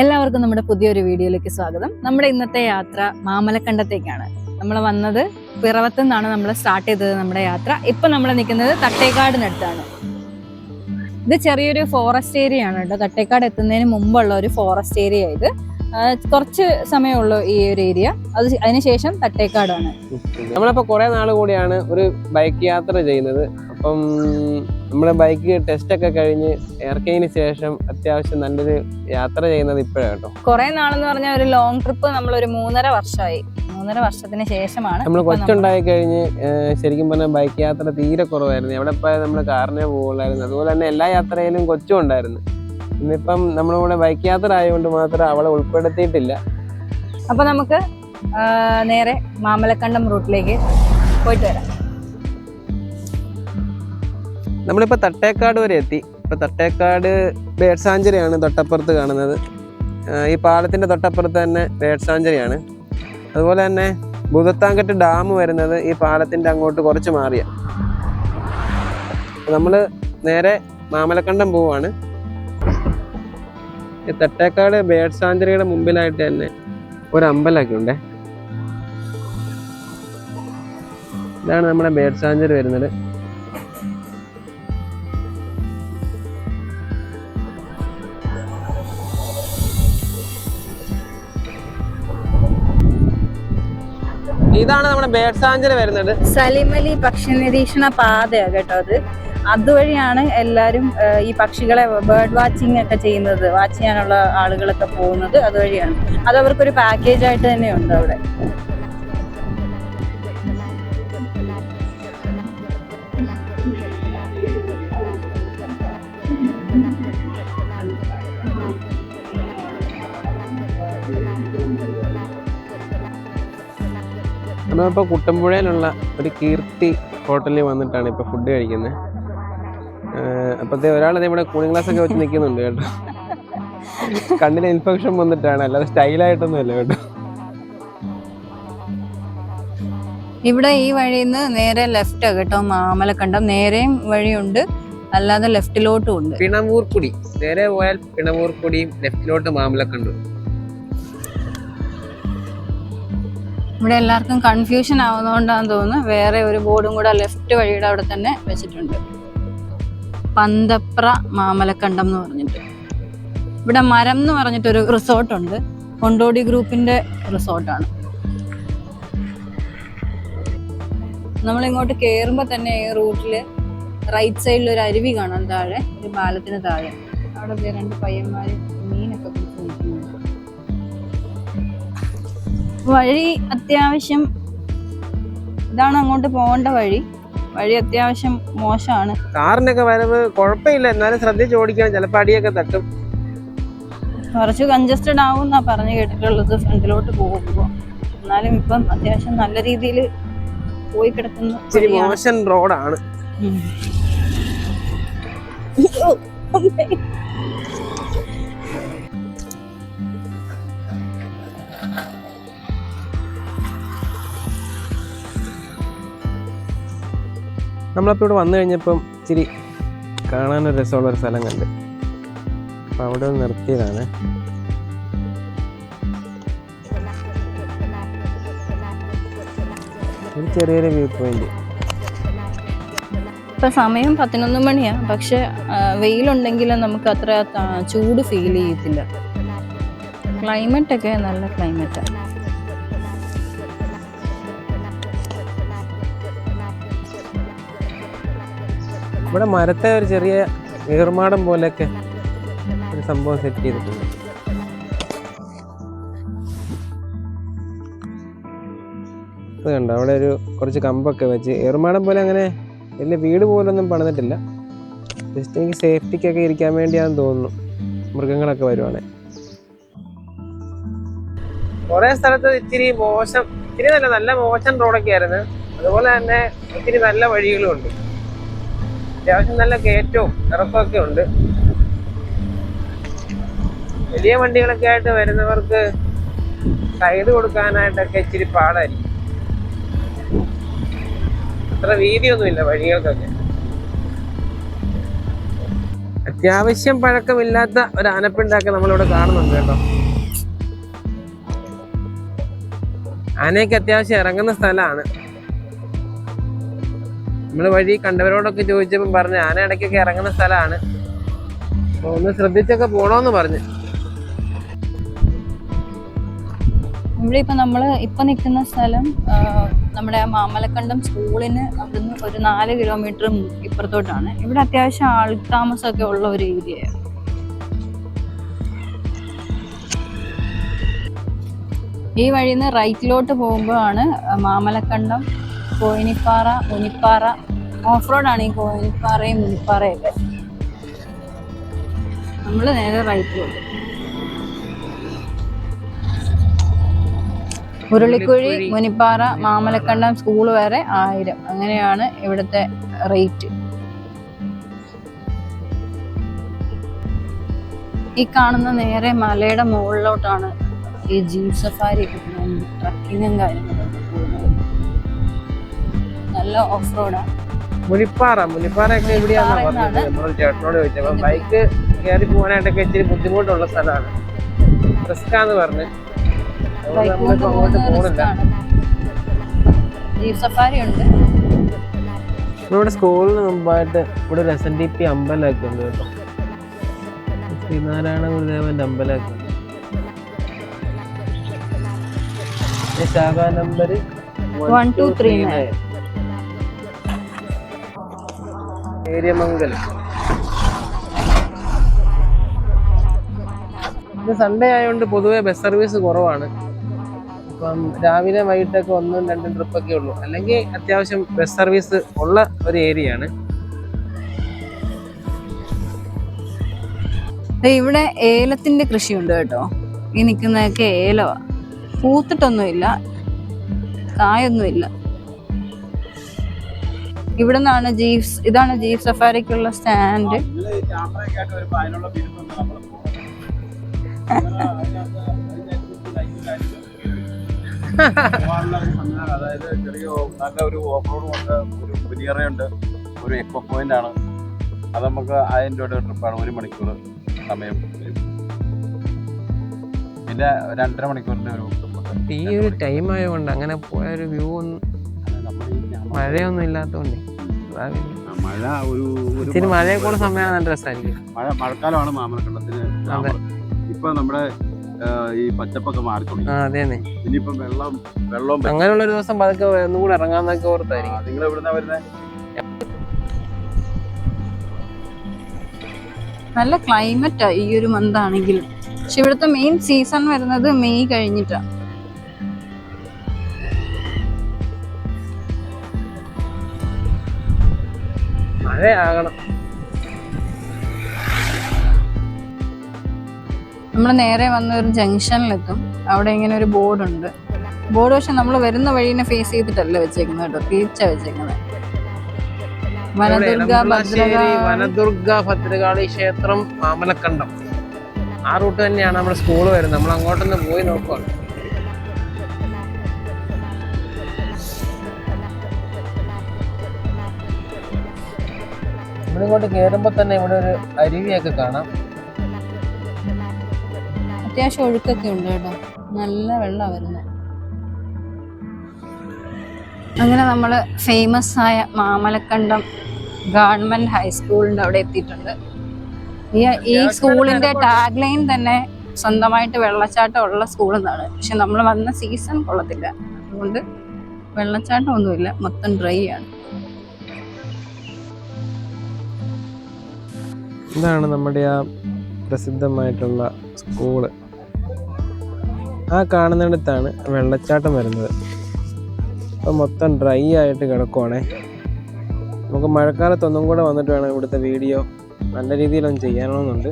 എല്ലാവർക്കും നമ്മുടെ പുതിയൊരു വീഡിയോയിലേക്ക് സ്വാഗതം. നമ്മുടെ ഇന്നത്തെ യാത്ര മാമലക്കണ്ടത്തേക്കാണ്. നമ്മൾ വന്നത് പിറവത്തു നിന്നാണ് നമ്മൾ സ്റ്റാർട്ട് ചെയ്തത് നമ്മുടെ യാത്ര. ഇപ്പൊ നമ്മൾ നിൽക്കുന്നത് തട്ടേക്കാടിനടുത്താണ്. ഇത് ചെറിയൊരു ഫോറസ്റ്റ് ഏരിയ ആണ് കേട്ടോ. തട്ടേക്കാട് എത്തുന്നതിന് മുമ്പുള്ള ഒരു ഫോറസ്റ്റ് ഏരിയ. ഇത് കുറച്ച് സമയമുള്ളൂ ഈ ഒരു ഏരിയ. അതിനുശേഷം തട്ടേക്കാടാണ്. നമ്മളിപ്പോ കുറെ നാൾ കൂടിയാണ് ഒരു ബൈക്ക് യാത്ര ചെയ്യുന്നത്. അപ്പം നമ്മുടെ ബൈക്ക് ടെസ്റ്റ് ഒക്കെ കഴിഞ്ഞ് ഇറക്കിയതിന് ശേഷം അത്യാവശ്യം നല്ലൊരു യാത്ര ചെയ്യുന്നത് ഇപ്പോഴാണ് കേട്ടോ. കുറെ നാളെന്ന് പറഞ്ഞാൽ ഒരു ലോങ് ട്രിപ്പ് നമ്മൾ ഒരു 3.5 വർഷമായി. 3.5 വർഷത്തിന് ശേഷമാണ് നമ്മൾ കൊച്ചുണ്ടായി കഴിഞ്ഞ് ശരിക്കും പറഞ്ഞാൽ ബൈക്ക് യാത്ര തീരെ കുറവായിരുന്നു. എവിടെ പോയാൽ നമ്മൾ കാറിനെ പോകുള്ളായിരുന്നു. അതുപോലെ തന്നെ എല്ലാ യാത്രയിലും കൊച്ചും ഉണ്ടായിരുന്നു. ഇന്നിപ്പം നമ്മളിവിടെ ബൈക്ക് യാത്ര ആയതുകൊണ്ട് മാത്രം അവളെ ഉൾപ്പെടുത്തിയിട്ടില്ല. അപ്പൊ നമുക്ക് നേരെ മാമലക്കണ്ടം റൂട്ടിലേക്ക് പോയിട്ട് വരാം. നമ്മളിപ്പോ തട്ടേക്കാട് വരെ എത്തി. ഇപ്പൊ തട്ടേക്കാട് ബേഡ് സാഞ്ചുറിയാണ് തൊട്ടപ്പുറത്ത് കാണുന്നത്. ഈ പാലത്തിന്റെ തൊട്ടപ്പുറത്ത് തന്നെ ബേഡ് സാഞ്ചുറിയാണ്. അതുപോലെ തന്നെ ഭൂതത്താങ്കെട്ട് ഡാം വരുന്നത് ഈ പാലത്തിന്റെ അങ്ങോട്ട് കുറച്ച് മാറിയ. നമ്മള് നേരെ മാമലക്കണ്ടം പോവാണ്. ഈ തട്ടേക്കാട് ബേഡ് സാഞ്ചുറിയുടെ മുമ്പിലായിട്ട് തന്നെ ഒരു അമ്പലമൊക്കെ ഉണ്ടേ. ഇതാണ് നമ്മുടെ ബേഡ് സാഞ്ചുറി വരുന്നത്. ഇതാണ് നമ്മുടെ ബേഡ് സാഞ്ചുറി വരുന്നത്. സലിമലി പക്ഷി നിരീക്ഷണ പാതയാണ് കേട്ടോ അത്. അതുവഴിയാണ് എല്ലാവരും ഈ പക്ഷികളെ ബേർഡ് വാച്ചിങ് ഒക്കെ ചെയ്യുന്നത്. വാച്ച് ചെയ്യാനുള്ള ആളുകളൊക്കെ പോകുന്നത് അതുവഴിയാണ്. അത് അവർക്കൊരു പാക്കേജ് ആയിട്ട് തന്നെ ഉണ്ട് അവിടെ. നമ്മളിപ്പോൾ കുട്ടമ്പുഴയിലുള്ള ഒരു കീർത്തി ഹോട്ടലിൽ വന്നിട്ടാണ് ഇപ്പോൾ ഫുഡ് കഴിക്കുന്നത്. അപ്പോഴത്തെ ഒരാൾ ഇവിടെ കൂളിംഗ് ഗ്ലാസ് ഒക്കെ വെച്ച് നിൽക്കുന്നുണ്ട് കേട്ടോ. കണ്ണിന് ഇൻഫെക്ഷൻ വന്നിട്ടാണ്, അല്ലാതെ സ്റ്റൈലായിട്ടൊന്നും അല്ല കേട്ടോ. ഇവിടെ ഈ വഴിയിൽ നിന്ന് നേരെ ലെഫ്റ്റ് കേട്ടോ മാമലക്കണ്ടം. നേരെയും വഴിയുണ്ട്, അല്ലാതെ ലെഫ്റ്റിലോട്ടും ഉണ്ട്. പിണവൂർക്കുടി നേരെ പോയാൽ പിണവൂർക്കുടിയും ലെഫ്റ്റിലോട്ട് മാമലക്കണ്ടം. ഇവിടെ എല്ലാവർക്കും കൺഫ്യൂഷൻ ആവുന്നതുകൊണ്ടാന്ന് തോന്നുന്നു വേറെ ഒരു ബോർഡും കൂടെ ലെഫ്റ്റ് വഴിയുടെ അവിടെ തന്നെ വെച്ചിട്ടുണ്ട്. പന്തപ്ര മാമലക്കണ്ടം എന്ന് പറഞ്ഞിട്ട്. ഇവിടെ മരം എന്ന് പറഞ്ഞിട്ടൊരു റിസോർട്ടുണ്ട്. കൊണ്ടോടി ഗ്രൂപ്പിന്റെ റിസോർട്ടാണ്. നമ്മളിങ്ങോട്ട് കയറുമ്പോൾ തന്നെ ഈ റൂട്ടില് റൈറ്റ് സൈഡിൽ ഒരു അരുവി കാണാം താഴെ, ഒരു പാലത്തിന് താഴെ. അവിടെ 2 പയ്യന്മാര് മീനൊക്കെ പിടിച്ച് നിൽക്കുന്നുണ്ട്. വഴി അത്യാവശ്യം ഇതാണ് അങ്ങോട്ട് പോകേണ്ട വഴി. വഴി അത്യാവശ്യം മോശമാണ്. കാറിനൊക്കെ വരവ് കുഴപ്പമില്ല, എന്നാലും ശ്രദ്ധിച്ച് ഓടിക്കണം, ചിലപ്പോൾ അടിയൊക്കെ തട്ടും. കുറച്ച് കൺജസ്റ്റഡ് ആവും എന്നാ പറഞ്ഞു കേട്ടിട്ടുള്ളത് ഫ്രണ്ടിലോട്ട് പോകുമ്പോൾ. എന്നാലും ഇപ്പം അത്യാവശ്യം നല്ല രീതിയിൽ പോയി കിടക്കുന്ന മോശം റോഡാണ്. നമ്മളപ്പോൾ ഇവിടെ വന്നു കഴിഞ്ഞപ്പം ഇച്ചിരി കാണാനൊരു രസമുള്ളൊരു സ്ഥലം കണ്ട്. അപ്പം അവിടെ നിർത്തിയതാണ്. ഒരു ചെറിയൊരു വ്യൂ പോയിന്റ്. ഇപ്പം സമയം 11 മണിയാണ്. പക്ഷെ വെയിലുണ്ടെങ്കിലും നമുക്ക് അത്ര ചൂട് ഫീൽ ചെയ്യത്തില്ല. ക്ലൈമറ്റൊക്കെ നല്ല ക്ലൈമറ്റാണ്. ഇവിടെ മരത്തെ ഒരു ചെറിയ ഏർമാടം പോലെയൊക്കെ ഒരു സംഭവം സെറ്റ് ചെയ്തിട്ടുണ്ട്. ഇത് കണ്ടോ, അവിടെ ഒരു കുറച്ച് കമ്പൊക്കെ വെച്ച് ഏർമാടം പോലെ. അങ്ങനെ വലിയ വീട് പോലൊന്നും പണിതിട്ടില്ല. ജസ്റ്റ് എനിക്ക് സേഫ്റ്റിക്കൊക്കെ ഇരിക്കാൻ വേണ്ടിയാണെന്ന് തോന്നുന്നു, മൃഗങ്ങളൊക്കെ വരുവാണ്. കുറേ സ്ഥലത്ത് ഇച്ചിരി മോശം, ഇച്ചിരി നല്ല മോശം റോഡൊക്കെ ആയിരുന്നു. അതുപോലെ തന്നെ ഇച്ചിരി നല്ല വഴികളും ഉണ്ട്. അത്യാവശ്യം നല്ല കയറ്റവും ഇറക്കമൊക്കെ ഉണ്ട്. വലിയ വണ്ടികളൊക്കെ ആയിട്ട് വരുന്നവർക്ക് സൈഡ് കൊടുക്കാനായിട്ടൊക്കെ ഇച്ചിരി പാടായിരിക്കും. അത്ര വീതിയൊന്നുമില്ല വഴികൾക്കൊക്കെ. അത്യാവശ്യം പഴക്കമില്ലാത്ത ഒരു ആനപ്പിണ്ടൊക്കെ നമ്മളിവിടെ കാണുന്നുണ്ട് കേട്ടോ. ആനയൊക്കെ അത്യാവശ്യം ഇറങ്ങുന്ന സ്ഥലമാണ്. നമ്മള് വഴി കണ്ടവരോടൊക്കെ ചോദിച്ചപ്പോൾ പറഞ്ഞു ആന ഇടയ്ക്കൊക്കെ ഇറങ്ങുന്ന സ്ഥലമാണ്, അപ്പൊ ഒന്ന് ശ്രദ്ധിച്ചൊക്കെ പോണോന്ന് പറഞ്ഞു. ഇവിടെ ഇപ്പൊ നമ്മള് ഇപ്പൊ നിൽക്കുന്ന സ്ഥലം നമ്മുടെ മാമലക്കണ്ടം സ്കൂളിന് അവിടുന്ന് ഒരു 4 കിലോമീറ്റർ ഇപ്പുറത്തോട്ടാണ്. ഇവിടെ അത്യാവശ്യം ആൾതാമസമൊക്കെ ഉള്ള ഒരു ഏരിയയാണ്. ഈ വഴിയിൽ നിന്ന് റൈറ്റിലോട്ട് പോകുമ്പോഴാണ് മാമലക്കണ്ടം, കോയിനിപ്പാറ, മുനിപ്പാറ. ഓഫ് റോഡാണ് ഈ കോയിനിപ്പാറയും മുനിപ്പാറയൊക്കെ. നമ്മള് നേരെ റൈറ്റിലോട്ട്. ഉരുളിക്കുഴി, മുനിപ്പാറ, മാമലക്കണ്ടം സ്കൂൾ വരെ 1000. അങ്ങനെയാണ് ഇവിടുത്തെ റേറ്റ്. ഈ കാണുന്ന നേരെ മലയുടെ മുകളിലോട്ടാണ് ഈ ജീപ്പ് സഫാരി ട്രക്കിങ്ങും കാര്യങ്ങളൊക്കെ പോകുന്നത്. നല്ല ഓഫ് റോഡാണ്. മുനിപ്പാറയൊക്കെ എവിടെയാണെന്ന് പറഞ്ഞത് നമ്മൾ ചേട്ടനോട് ചോദിച്ചപ്പോൾ ബൈക്ക് കയറി പോകാനായിട്ടൊക്കെ ഇച്ചിരി ബുദ്ധിമുട്ടുള്ള സ്ഥലമാണ്, റിസ്ക്കാന്ന് പറഞ്ഞ്. ജീപ്പ് സഫാരി ഉണ്ട്. നമ്മുടെ സ്കൂളിന് മുമ്പായിട്ട് ഇവിടെ ഒരു SNDP അമ്പലമൊക്കെ ഉണ്ട് കേട്ടോ. ശ്രീനാരായണ ഗുരുദേവന്റെ അമ്പലമൊക്കെ ഉണ്ട്. ശാഖാ നമ്പർ 1239 ഏരിയമംഗലം. ഇത് സൺഡേ ആയതുകൊണ്ട് പൊതുവെ ബസ് സർവീസ് കുറവാണ്. ഇപ്പം രാവിലെ വൈകിട്ടൊക്കെ 1-2 ട്രിപ്പൊക്കെ ഉള്ളൂ. അല്ലെങ്കിൽ അത്യാവശ്യം ബസ് സർവീസ് ഉള്ള ഒരു ഏരിയയാണ്. ഇവിടെ ഏലത്തിന്റെ കൃഷിയുണ്ട് കേട്ടോ. ഈ നിൽക്കുന്നതൊക്കെ ഏലമാണ്. പൂത്തിട്ടൊന്നുമില്ല, കായൊന്നുമില്ല. ഇവിടെ നിന്നാണ് ഇതാണ് ജീപ്പ് സഫാരിക്കുള്ള സ്റ്റാൻഡ്. അതായത് ചെറിയ നല്ല ഒരു ഓഫ് റോഡ് ഉണ്ട്, ഒരു പുലിയറയുണ്ട്, ഒരു എക്കോ പോയിന്റ് ആണ്. അത് നമുക്ക് 1000 രൂപയുടെ ട്രിപ്പാണ്. 1 മണിക്കൂർ സമയം വരും. പിന്നെ 2.5 മണിക്കൂറിന്റെ ഒരു ട്രിപ്പുണ്ട്. ഈ ഒരു ടൈം ആയതുകൊണ്ട് അങ്ങനെ പോയ ഒരു വ്യൂ ഒന്നും, മഴയൊന്നും ഇല്ലാത്തതുകൊണ്ട് മഴ ഒരു ഇത്തിരി മഴയൊക്കെ സമയമാണ് നല്ല രസമായിരിക്കും. മഴക്കാലമാണ് മാമലക്കണ്ടത്തിന്. ഇപ്പൊ നമ്മുടെ ഈ പച്ചപ്പൊക്കെ മാറി തുടങ്ങി. അതെന്നെ. ഇനിയിപ്പം വെള്ളം അങ്ങനെയുള്ള ഒരു ദിവസം പതുക്കെ ഒന്നും കൂടെ ഇറങ്ങാന്നൊക്കെ ഓർത്തായിരിക്കും. നിങ്ങൾ എവിടുന്നാ വരുന്നത്? നല്ല ക്ലൈമറ്റാ ഈ ഒരു മന്ത് ആണെങ്കിലും. പക്ഷെ ഇവിടുത്തെ മെയിൻ സീസൺ വരുന്നത് മെയ് കഴിഞ്ഞിട്ടാണ്. മഴയാകണം. നമ്മൾ നേരെ വന്ന ഒരു ജംഗ്ഷനിലെത്തും. അവിടെ ഇങ്ങനെ ഒരു ബോർഡുണ്ട്. ബോർഡ് പക്ഷെ നമ്മൾ വരുന്ന വഴിനെ ഫേസ് ചെയ്തിട്ടല്ല വെച്ചേക്കുന്നത് കേട്ടോ, തിരിച്ചാ വെച്ചേക്കുന്നത്. വനദുർഗ ഭദ്രകാളി ക്ഷേത്രം, മാമലക്കണ്ടം, ആ റൂട്ട് തന്നെയാണ് നമ്മുടെ സ്കൂൾ വരുന്നത്. നമ്മൾ അങ്ങോട്ടൊന്ന് പോയി നോക്കുകയാണ്. നമ്മളിങ്ങോട്ട് കയറുമ്പോ തന്നെ ഇവിടെ ഒരു അരുവിയൊക്കെ കാണാം. അത്യാവശ്യം ഒഴുക്കൊക്കെ ഉണ്ട് കേട്ടോ, നല്ല വെള്ളം വരുന്നത്. അങ്ങനെ നമ്മൾ ഫേമസ് ആയ മാമലക്കണ്ടം ഗവൺമെന്റ് ഹൈസ്കൂളിന്റെ അവിടെ എത്തിയിട്ടുണ്ട്. ഈ സ്കൂളിന്റെ ടാഗ് ലൈൻ തന്നെ സ്വന്തമായിട്ട് വെള്ളച്ചാട്ടം ഉള്ള സ്കൂൾ എന്നാണ്. പക്ഷെ നമ്മൾ വന്ന സീസൺ കൊള്ളത്തില്ല, അതുകൊണ്ട് വെള്ളച്ചാട്ടം ഒന്നുമില്ല, മൊത്തം ഡ്രൈ ആണ്. ഇതാണ് നമ്മുടെ ആ പ്രസിദ്ധമായിട്ടുള്ള സ്കൂള്. ആ കാണുന്നിടത്താണ് വെള്ളച്ചാട്ടം വരുന്നത്. അപ്പം മൊത്തം ഡ്രൈ ആയിട്ട് കിടക്കുവാണേ. നമുക്ക് മഴക്കാലത്ത് ഒന്നും കൂടെ വന്നിട്ട് വേണം ഇവിടുത്തെ വീഡിയോ നല്ല രീതിയിലൊന്നും ചെയ്യാനൊന്നുണ്ട്.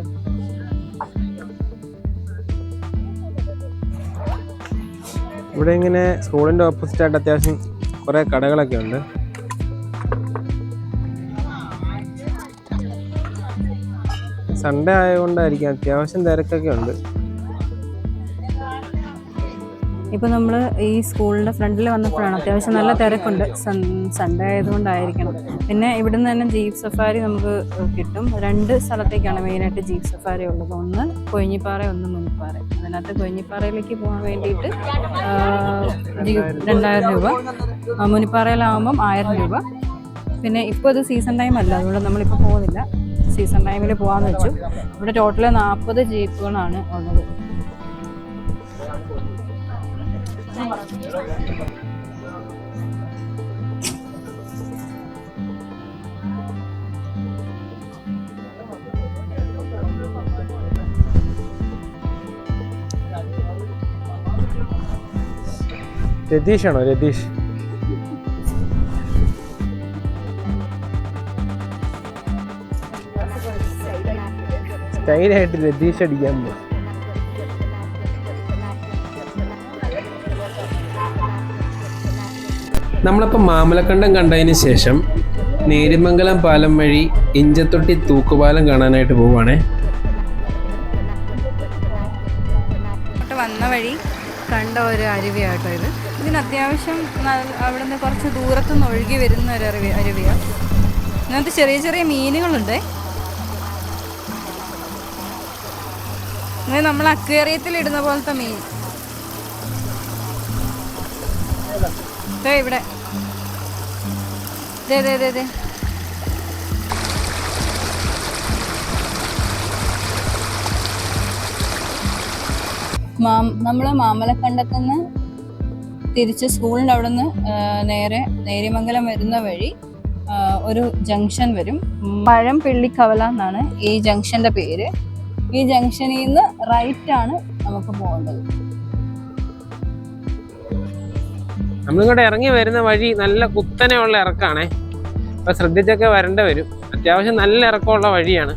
ഇവിടെ ഇങ്ങനെ സ്കൂളിൻ്റെ ഓപ്പോസിറ്റായിട്ട് അത്യാവശ്യം കുറേ കടകളൊക്കെ ഉണ്ട്. സൺഡേ ആയതുകൊണ്ടായിരിക്കും അത്യാവശ്യം തിരക്കൊക്കെ ഉണ്ട്. ഇപ്പോൾ നമ്മൾ ഈ സ്കൂളിൻ്റെ ഫ്രണ്ടിൽ വന്നപ്പോഴാണ് അത്യാവശ്യം നല്ല തിരക്കുണ്ട്. സൺഡേ ആയതുകൊണ്ടായിരിക്കണം. പിന്നെ ഇവിടുന്ന് തന്നെ ജീപ്പ് സഫാരി നമുക്ക് കിട്ടും. 2 സ്ഥലത്തേക്കാണ് മെയിനായിട്ട് ജീപ്പ് സഫാരി ഉള്ളത്. ഒന്ന് കൊഴിഞ്ഞിപ്പാറ, ഒന്ന് മുനിപ്പാറ. അതിനകത്ത് കൊഴിഞ്ഞിപ്പാറയിലേക്ക് പോകാൻ വേണ്ടിയിട്ട് 2000 രൂപ, മുനിപ്പാറയിലാകുമ്പം 1000 രൂപ. പിന്നെ ഇപ്പോൾ ഇത് സീസൺ ടൈം അല്ല, അതുകൊണ്ട് നമ്മളിപ്പോൾ പോകുന്നില്ല. സീസൺ ടൈമിൽ പോകാമെന്ന് വെച്ചു. ഇവിടെ ടോട്ടൽ 40 ജീപ്പുകളാണ് ഉള്ളത്. രതീഷാണോ? രതീഷ് സ്റ്റൈലായിട്ട് രതീഷ് അടിക്കാൻ പോകും. നമ്മളിപ്പോൾ മാമലക്കണ്ടം കണ്ടതിന് ശേഷം നേരിമംഗലം പാലം വഴി ഇഞ്ചത്തൊട്ടി തൂക്കുപാലം കാണാനായിട്ട് പോവുകയാണേ. വന്ന വഴി കണ്ട ഒരു അരുവിയാട്ടോ ഇത്. ഇതിന് അത്യാവശ്യം അവിടെ നിന്ന് കുറച്ച് ദൂരത്തുനിന്ന് ഒഴുകി വരുന്ന ഒരു അരുവിയാണ്. ഇതിനകത്ത് ചെറിയ ചെറിയ മീനുകളുണ്ട്. നമ്മൾ അക്വേറിയത്തിൽ ഇടുന്ന പോലത്തെ മീൻ ഇവിടെ. നമ്മൾ മാമലക്കണ്ടത്തുനിന്ന് തിരിച്ച് സ്കൂളിൻ്റെ അവിടെ നിന്ന് നേരെ നേര്യമംഗലം വരുന്ന വഴി ഒരു ജംഗ്ഷൻ വരും. പഴംപിള്ളിക്കവല എന്നാണ് ഈ ജംഗ്ഷൻ്റെ പേര്. ഈ ജംഗ്ഷനിൽ നിന്ന് റൈറ്റ് ആണ് നമുക്ക് പോകേണ്ടത്. നമ്മളിങ്ങോട്ട് ഇറങ്ങി വരുന്ന വഴി നല്ല കുത്തനെയുള്ള ഇറക്കാണേ. അപ്പോൾ ശ്രദ്ധിച്ചൊക്കെ വരേണ്ടി വരും. അത്യാവശ്യം നല്ല ഇറക്കമുള്ള വഴിയാണ്.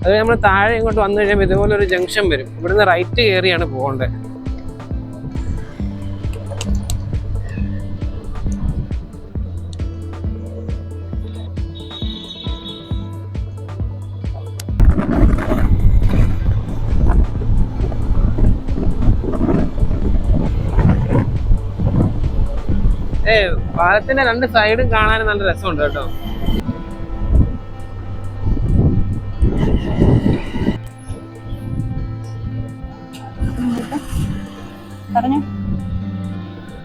അത് നമ്മൾ താഴെ ഇങ്ങോട്ട് വന്നു കഴിയുമ്പോൾ ഇതുപോലെ ഒരു ജംഗ്ഷൻ വരും. ഇവിടുന്ന് റൈറ്റ് കയറിയാണ് പോകേണ്ടത്. പാലത്തിന്റെ 2 സൈഡും കാണാൻ നല്ല രസമുണ്ട് കേട്ടോ.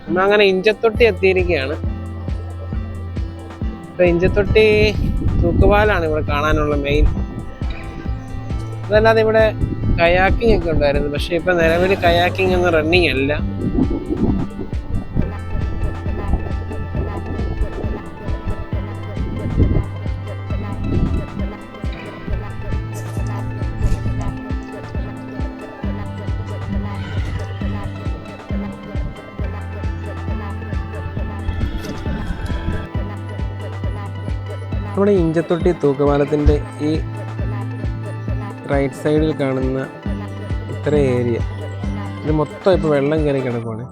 നമ്മളങ്ങനെ ഇഞ്ചത്തൊട്ടി എത്തിയിരിക്കുകയാണ്. ഇപ്പൊ ഇഞ്ചത്തൊട്ടി തൂക്കുപാലാണ് ഇവിടെ കാണാനുള്ള മെയിൻ. അതല്ലാതെ ഇവിടെ കയാക്കിംഗ് ഒക്കെ ഉണ്ടായിരുന്നു. പക്ഷെ ഇപ്പൊ നിലവിൽ കയാക്കിംഗ് ഒന്നും റണ്ണിങ് അല്ല. നമ്മുടെ ഇഞ്ചത്തൊട്ടി തൂക്കുപാലത്തിൻ്റെ ഈ റൈറ്റ് സൈഡിൽ കാണുന്ന ഇത്ര ഏരിയ ഇത് മൊത്തം ഇപ്പോൾ വെള്ളം കയറി കിടക്കുവാണ്.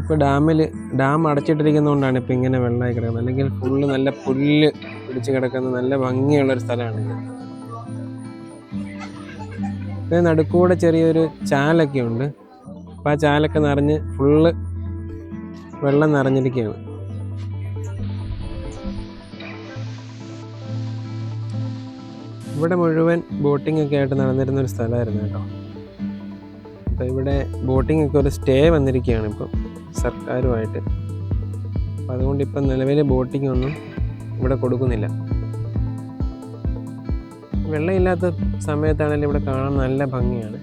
ഇപ്പോൾ ഡാം അടച്ചിട്ടിരിക്കുന്നതുകൊണ്ടാണ് ഇപ്പോൾ ഇങ്ങനെ വെള്ളമായി കിടക്കുന്നത്. അല്ലെങ്കിൽ ഫുള്ള് നല്ല പുല്ല് പിടിച്ച് കിടക്കുന്ന നല്ല ഭംഗിയുള്ളൊരു സ്ഥലമാണിത്. പിന്നെ നടുക്കൂടെ ചെറിയൊരു ചാലൊക്കെ ഉണ്ട്. അപ്പോൾ ആ ചാലൊക്കെ നിറഞ്ഞ് ഫുള്ള് വെള്ളം നിറഞ്ഞിരിക്കുകയാണ്. ഇവിടെ മുഴുവൻ ബോട്ടിംഗ് ഒക്കെ ആയിട്ട് നടന്നിരുന്ന ഒരു സ്ഥലമായിരുന്നു കേട്ടോ. അപ്പോൾ ഇവിടെ ബോട്ടിംഗ് ഒക്കെ ഒരു സ്റ്റേ വന്നിരിക്കുകയാണ് ഇപ്പം സർക്കാരുമായിട്ട്. അപ്പോൾ അതുകൊണ്ട് ഇപ്പം നിലവിൽ ബോട്ടിംഗ് ഒന്നും ഇവിടെ കൊടുക്കുന്നില്ല. വെള്ളമില്ലാത്ത സമയത്താണെങ്കിലും ഇവിടെ കാണാൻ നല്ല ഭംഗിയാണ്.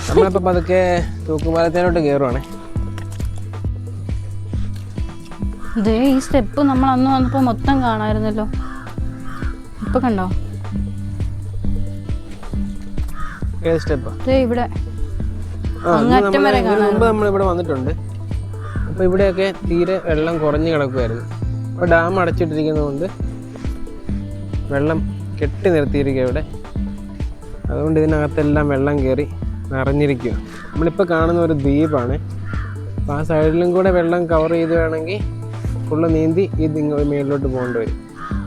നമ്മളിപ്പോൾ പതുക്കെ തൂക്കുപാലത്തിലോട്ട് കയറുവാണേ. ഇതേ ഈ സ്റ്റെപ്പ് നമ്മൾ അന്ന് വന്നപ്പോൾ മൊത്തം കാണാമായിരുന്നല്ലോ. ഇപ്പൊ കണ്ടോ? ഇവിടെ നമ്മളിവിടെ വന്നിട്ടുണ്ട്. അപ്പോൾ ഇവിടെയൊക്കെ തീരെ വെള്ളം കുറഞ്ഞു കിടക്കുമായിരുന്നു. അപ്പോൾ ഡാം അടച്ചിട്ടിരിക്കുന്നതുകൊണ്ട് വെള്ളം കെട്ടി നിർത്തിയിരിക്കുക ഇവിടെ. അതുകൊണ്ട് ഇതിനകത്തെല്ലാം വെള്ളം കയറി നിറഞ്ഞിരിക്കുക. നമ്മളിപ്പോൾ കാണുന്ന ഒരു ദ്വീപാണ്. അപ്പോൾ ആ സൈഡിലും കൂടെ വെള്ളം കവർ ചെയ്ത് വേണമെങ്കിൽ ഫുള്ള് നീന്തി മേളിലോട്ട് പോകേണ്ടി വരും.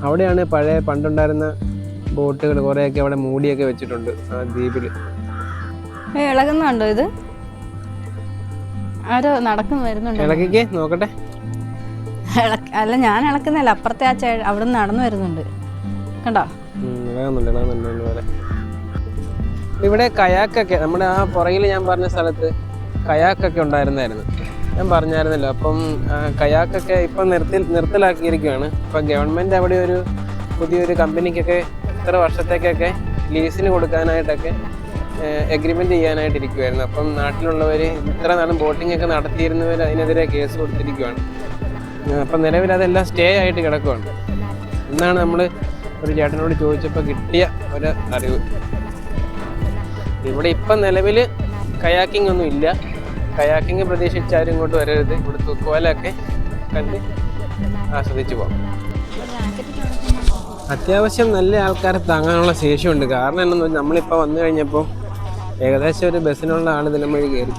അവിടെയാണ് പണ്ടുണ്ടായിരുന്ന ബോട്ടുകൾ കുറേയൊക്കെ അവിടെ മൂടിയൊക്കെ വെച്ചിട്ടുണ്ട് ആ ദ്വീപിൽ. ഇളകുന്നുണ്ടോ ഇത്? ആരോ നടക്കുന്നു വരുന്നുണ്ട്. ഇളക്കിക്ക് നോക്കട്ടെ. അല്ല ഞാൻ ഇളക്കുന്നില്ല, അപ്പുറത്തെ ആ അവിടെ നിന്ന് നടന്നു വരുന്നുണ്ട്, കണ്ടോ? ഇവിടെ കയാക്കൊക്കെ നമ്മുടെ ആ പുറകിൽ ഞാൻ പറഞ്ഞ സ്ഥലത്ത് കയാക്കൊക്കെ ഉണ്ടായിരുന്നായിരുന്നു, ഞാൻ പറഞ്ഞായിരുന്നല്ലോ. അപ്പം കയാക്കൊക്കെ ഇപ്പം നിർത്തലാക്കിയിരിക്കുകയാണ്. ഇപ്പം ഗവൺമെൻറ് അവിടെ ഒരു പുതിയൊരു കമ്പനിക്കൊക്കെ ഇത്ര വർഷത്തേക്കൊക്കെ ലീസിന് കൊടുക്കാനായിട്ടൊക്കെ എഗ്രിമെൻ്റ് ചെയ്യാനായിട്ടിരിക്കുമായിരുന്നു. അപ്പം നാട്ടിലുള്ളവർ ഇത്ര നാളും ബോട്ടിംഗ് ഒക്കെ നടത്തിയിരുന്നവർ അതിനെതിരെ കേസ് കൊടുത്തിരിക്കുകയാണ്. അപ്പം നിലവിൽ അതെല്ലാം സ്റ്റേ ആയിട്ട് കിടക്കുകയാണ് എന്നാണ് നമ്മൾ ഒരു ചേട്ടനോട് ചോദിച്ചപ്പോൾ കിട്ടിയ ഒരു അറിവ്. ഇവിടെ ഇപ്പം നിലവിൽ കയാക്കിംഗ് ഒന്നും ഇല്ല. കയാക്കിംഗ് പ്രതീക്ഷിച്ചാരും ഇങ്ങോട്ട് വരരുത്. ഇവിടെ തൂക്കുവാലൊക്കെ കണ്ട് ആസ്വദിച്ച് പോകാം. അത്യാവശ്യം നല്ല ആൾക്കാരെ താങ്ങാനുള്ള ശേഷിയുണ്ട്. കാരണം എന്താണെന്ന് വെച്ചാൽ നമ്മളിപ്പോൾ വന്നു കഴിഞ്ഞപ്പോൾ ഏകദേശം ഒരു ബസ്സിനുള്ള ആൾ ഇതിലും വഴി കയറി.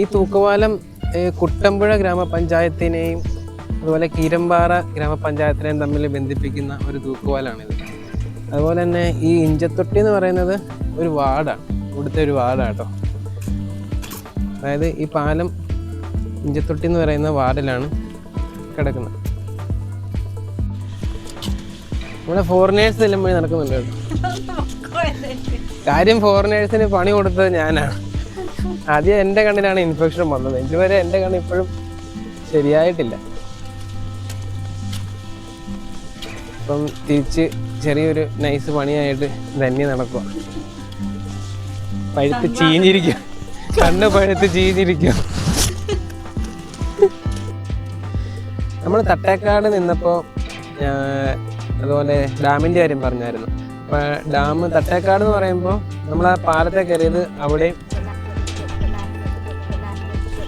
ഈ തൂക്കുപാലം കുട്ടമ്പുഴ ഗ്രാമപഞ്ചായത്തിനെയും അതുപോലെ കീരമ്പാറ ഗ്രാമപഞ്ചായത്തിനെയും തമ്മിൽ ബന്ധിപ്പിക്കുന്ന ഒരു തൂക്കുപാലമാണിത്. അതുപോലെ തന്നെ ഈ ഇഞ്ചത്തൊട്ടി എന്ന് പറയുന്നത് ഒരു വാർഡാണ്, ഇവിടുത്തെ ഒരു വാർഡാണ് കേട്ടോ. അതായത് ഈ പാലം ഇഞ്ചത്തൊട്ടി എന്ന് പറയുന്ന വാർഡിലാണ് കിടക്കുന്നത്. ഇവിടെ ഫോറിനേഴ്സ് എല്ലാം വഴി നടക്കുന്നുണ്ട് കേട്ടോ. കാര്യം ഫോറിനേഴ്സിന് പണി കൊടുത്തത് ഞാനാണ്. ആദ്യം എൻ്റെ കണ്ണിലാണ് ഇൻഫെക്ഷൻ വന്നത്. ഇതുവരെ എൻ്റെ കണ്ണ് ഇപ്പോഴും ശരിയായിട്ടില്ല. അപ്പം തിരിച്ച് ചെറിയൊരു നൈസ് പണിയായിട്ട് തന്നെ നടക്കുക. പഴുത്ത് ചീഞ്ഞിരിക്കുക, കണ്ണ് പഴുത്ത് ചീഞ്ഞിരിക്കുക. നമ്മൾ തട്ടേക്കാട് നിന്നപ്പോൾ അതുപോലെ ഡാമിൻ്റെ കാര്യം പറഞ്ഞായിരുന്നു. അപ്പോൾ ഡാം തട്ടേക്കാട് എന്ന് പറയുമ്പോൾ നമ്മൾ ആ പാലത്തെ കയറിയത് അവിടെയും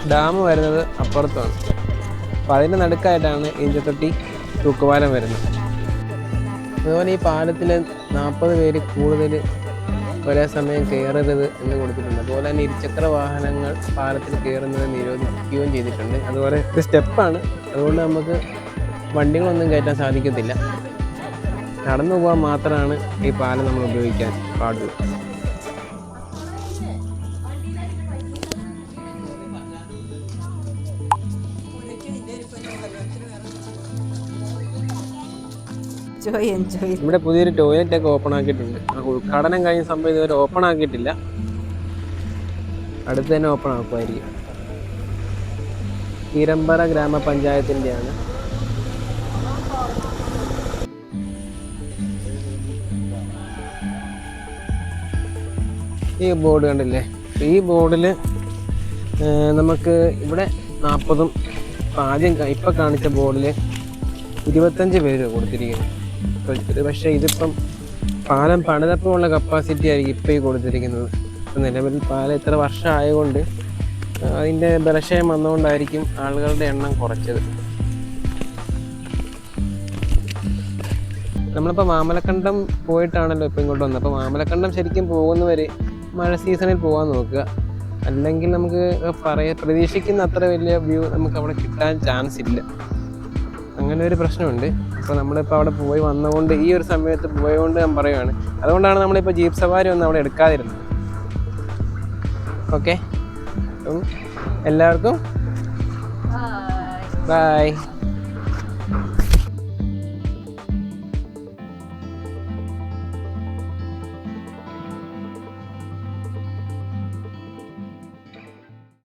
ഡാം വരുന്നത് അപ്പുറത്താണ്. അപ്പോൾ അതിൻ്റെ നടുക്കായിട്ടാണ് ഇഞ്ചത്തൊട്ടി തൂക്കുപാലം വരുന്നത്. അതുപോലെ ഈ പാലത്തിൽ 40 പേര് കൂടുതൽ ഒരേ സമയം കയറരുത് എന്ന് കൊടുത്തിട്ടുണ്ട്. അതുപോലെ തന്നെ ഇരുചക്ര വാഹനങ്ങൾ പാലത്തിൽ കയറുന്നത് നിരോധിക്കുകയും ചെയ്തിട്ടുണ്ട്. അതുപോലെ ഇത് സ്റ്റെപ്പാണ്, അതുകൊണ്ട് നമുക്ക് വണ്ടികളൊന്നും കയറ്റാൻ സാധിക്കത്തില്ല. നടന്നു പോകാൻ മാത്രമാണ് ഈ പാലം നമ്മൾ ഉപയോഗിക്കാൻ പാടുള്ളൂ. ഇവിടെ പുതിയൊരു ടോയ്ലറ്റ് ഒക്കെ ഓപ്പൺ ആക്കിയിട്ടുണ്ട്. ഉദ്ഘാടനം കഴിഞ്ഞ സംഭവം ഇതുവരെ ഓപ്പൺ ആക്കിയിട്ടില്ല, അടുത്ത് തന്നെ ഓപ്പൺ ആക്കുമായിരിക്കും. കീരമ്പാറ ഗ്രാമപഞ്ചായത്തിൻ്റെയാണ്. ഈ ബോർഡ് കണ്ടില്ലേ? ഈ ബോർഡിൽ നമുക്ക് ഇവിടെ 40 ആദ്യം ഇപ്പം കാണിച്ച ബോർഡിൽ 25 പേര് കൊടുത്തിരിക്കുന്നു. പക്ഷേ ഇതിപ്പം പാലം പണിതപ്പമുള്ള കപ്പാസിറ്റി ആയിരിക്കും ഇപ്പം ഈ കൊടുത്തിരിക്കുന്നത്. ഇപ്പം നിലവിൽ പാലം ഇത്ര വർഷം ആയതുകൊണ്ട് അതിൻ്റെ ബലക്ഷയം വന്നുകൊണ്ടായിരിക്കും ആളുകളുടെ എണ്ണം കുറച്ചത്. നമ്മളിപ്പോൾ മാമലക്കണ്ടം പോയിട്ടാണല്ലോ ഇപ്പം ഇങ്ങോട്ട് വന്നത്. അപ്പോൾ മാമലക്കണ്ടം ശരിക്കും പോകുന്നവർ മഴ സീസണിൽ പോകാൻ നോക്കുക. അല്ലെങ്കിൽ നമുക്ക് പ്രതീക്ഷിക്കുന്ന അത്ര വലിയ വ്യൂ നമുക്ക് അവിടെ കിട്ടാൻ ചാൻസ് ഇല്ല. അങ്ങനെ ഒരു പ്രശ്നമുണ്ട്. അപ്പോൾ നമ്മളിപ്പോൾ അവിടെ പോയി വന്നുകൊണ്ട് ഈ ഒരു സമയത്ത് പോയതുകൊണ്ട് ഞാൻ പറയുകയാണ്. അതുകൊണ്ടാണ് നമ്മളിപ്പോൾ ജീപ്പ് സവാരി ഒന്നും അവിടെ എടുക്കാതിരുന്നത്. ഓക്കെ, അപ്പം എല്ലാവർക്കും ബൈ.